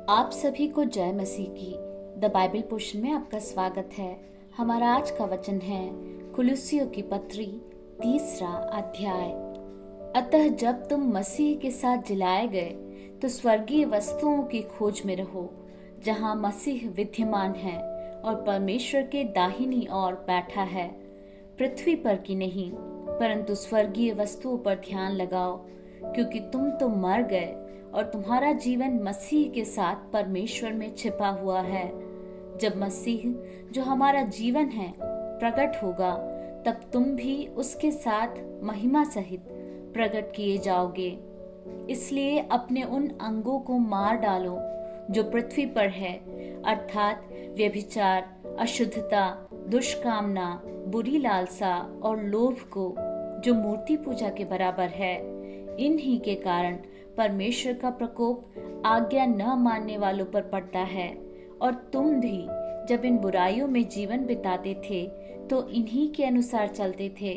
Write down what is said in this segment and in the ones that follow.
आप सभी को जय मसीह की द बाइबल पोर्शन में आपका स्वागत है। हमारा आज का वचन है कुलुस्सियों की पत्री 3 अध्याय। अतः जब तुम मसीह के साथ जिलाए गए तो स्वर्गीय वस्तुओं की खोज में रहो, जहां मसीह विद्यमान है और परमेश्वर के दाहिनी ओर बैठा है। पृथ्वी पर की नहीं परंतु स्वर्गीय वस्तुओं पर ध्यान लगाओ, क्योंकि तुम तो मर गए और तुम्हारा जीवन मसीह के साथ परमेश्वर में छिपा हुआ है। जब मसीह जो हमारा जीवन है प्रकट होगा, तब तुम भी उसके साथ महिमा सहित प्रकट किए जाओगे। इसलिए अपने उन अंगों को मार डालो जो पृथ्वी पर है, अर्थात व्यभिचार, अशुद्धता, दुष्कामना, बुरी लालसा और लोभ को, जो मूर्ति पूजा के बराबर है। इन्हीं के कारण परमेश्वर का प्रकोप आज्ञा न मानने वालों पर पड़ता है। और तुम भी जब इन बुराइयों में जीवन बिताते थे तो इन्हीं के अनुसार चलते थे,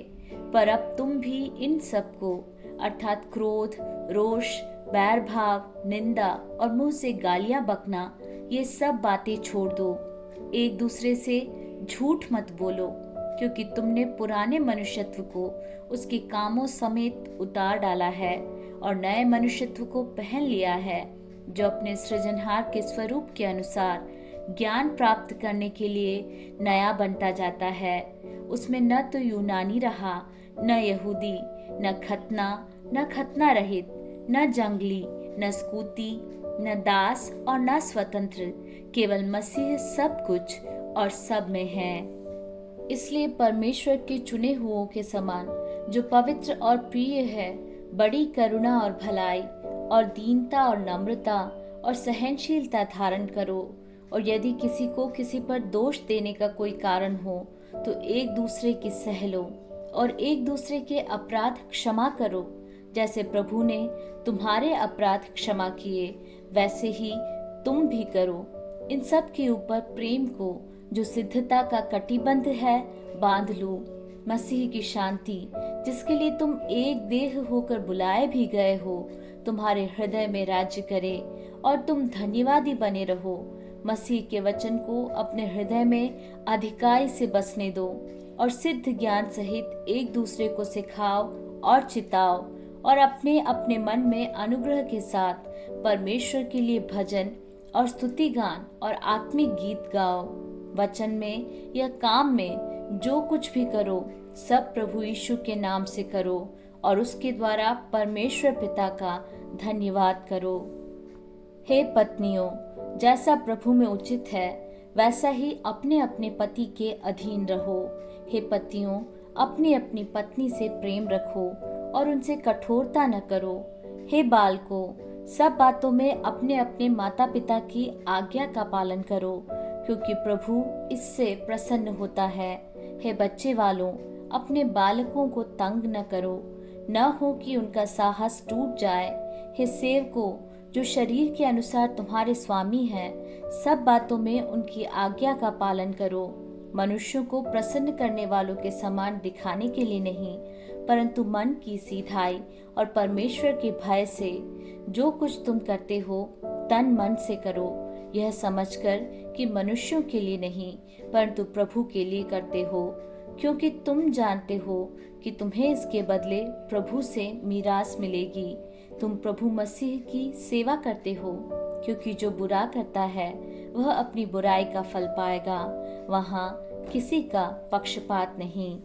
पर अब तुम भी इन सब को, अर्थात क्रोध, रोष, बैर भाव, निंदा और मुंह से गालियां बकना, ये सब बातें छोड़ दो। एक दूसरे से झूठ मत बोलो, क्योंकि तुमने पुराने मनुष्यत्व को उसके कामों समेत उतार डाला है और नए मनुष्यत्व को पहन लिया है, जो अपने सृजनहार के स्वरूप के अनुसार ज्ञान प्राप्त करने के लिए नया बनता जाता है। उसमें न तो यूनानी रहा, न यहूदी, न खतना रहित, न जंगली, न स्कूती, न दास और न स्वतंत्र, केवल मसीह सब कुछ और सब में है। इसलिए परमेश्वर के चुने हुओं के समान, जो पवित्र और प्रिय है, बड़ी करुणा और भलाई और दीनता और नम्रता और सहनशीलता धारण करो। और यदि किसी को किसी पर दोष देने का कोई कारण हो तो एक दूसरे की सह लो और एक दूसरे के अपराध क्षमा करो। जैसे प्रभु ने तुम्हारे अपराध क्षमा किए, वैसे ही तुम भी करो। इन सब के ऊपर प्रेम को, जो सिद्धता का कटिबंध है, बांध लो। मसीह की शांति, जिसके लिए तुम एक देह होकर बुलाए भी गए हो, तुम्हारे हृदय में राज्य करे और तुम धन्यवादी बने रहो। मसीह के वचन को अपने हृदय में अधिकाई से बसने दो और सिद्ध ज्ञान सहित एक दूसरे को सिखाओ और चिताओ, और अपने अपने मन में अनुग्रह के साथ परमेश्वर के लिए भजन और स्तुति गान और आत्मिक गीत गाओ। वचन में या काम में जो कुछ भी करो, सब प्रभु यीशु के नाम से करो और उसके द्वारा परमेश्वर पिता का धन्यवाद करो। हे पत्नियों, जैसा प्रभु में उचित है, वैसा ही अपने अपने पति के अधीन रहो। हे पतियों, अपनी अपनी पत्नी से प्रेम रखो और उनसे कठोरता न करो। हे बालकों, सब बातों में अपने अपने माता पिता की आज्ञा का पालन करो, क्योंकि प्रभु इससे प्रसन्न होता है। हे बच्चे वालों, अपने बालकों को तंग न करो, न हो कि उनका साहस टूट जाए। हे सेवकों, जो शरीर के अनुसार तुम्हारे स्वामी हैं, सब बातों में उनकी आज्ञा का पालन करो, मनुष्यों को प्रसन्न करने वालों के समान दिखाने के लिए नहीं, परंतु मन की सीधाई और परमेश्वर के भय से। जो कुछ तुम करते हो तन मन से करो, यह समझकर कि मनुष्यों के लिए नहीं परंतु प्रभु के लिए करते हो, क्योंकि तुम जानते हो कि तुम्हें इसके बदले प्रभु से मीरास मिलेगी। तुम प्रभु मसीह की सेवा करते हो, क्योंकि जो बुरा करता है वह अपनी बुराई का फल पाएगा। वहाँ किसी का पक्षपात नहीं।